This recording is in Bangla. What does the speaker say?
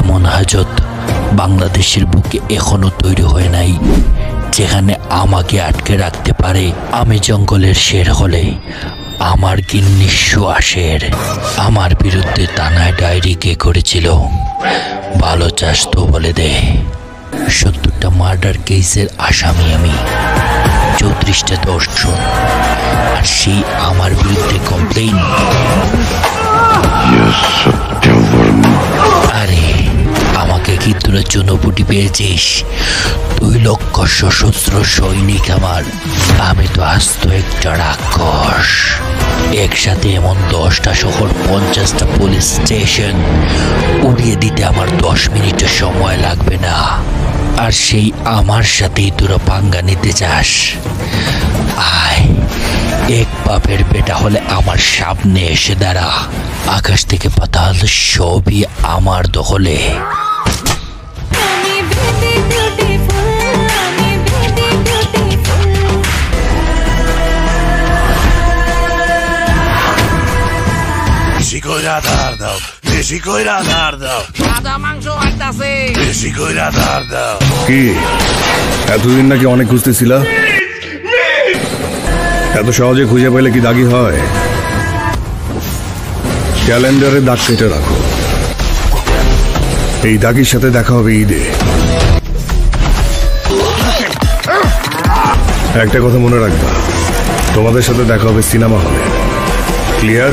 এমন হাজত বাংলাদেশের বুকে এখনো তৈরি হয় নাই, যেখানে আমাকে আটকে রাখতে পারে। আমি জঙ্গলের শের হলে আমার গিন্নি শের। আমার বিরুদ্ধে থানায় ডায়েরি কে করেছিল? ভালো চাস তো বলে দে। 70টা মার্ডার কেসের আসামি আমি, 34টা দর্শন, আর সেই আমার বিরুদ্ধে কমপ্লেইন। আরে আমাকে কি তোরা চুনোপুটি পেয়েছিস? 2 লক্ষ সশস্ত্র সৈনিক আমার। আমি তো আস্ত একটা রাক্ষস। একসাথে এমন 10টা শহর, 50টা পুলিশ স্টেশন উড়িয়ে দিতে আমার 10 মিনিটের সময় লাগবে না। আর সেই আমার সাথেই তোরা পাঙ্গা নিতে চাস? আয়, এক বাপের বেটা হলে আমার সামনে এসে দাঁড়া। আকাশ থেকে পাতাল সবই আমার দখলে। বেশি কইরা ধার দাও, বেশি কইরা ধার দাও, সাদা মাংস আইতাছে, বেশি কইরা ধার দাও। কি এতদিন নাকি অনেক খুঁজতেছিল? এত সহজে খুঁজে পেলে কি দাগি হয়? ক্যালেন্ডারে দাগ কেটে রাখো, এই দাগির সাথে দেখা হবে ঈদে। একটা কথা মনে রাখবা, তোমাদের সাথে দেখা হবে সিনেমা হলে। ক্লিয়ার?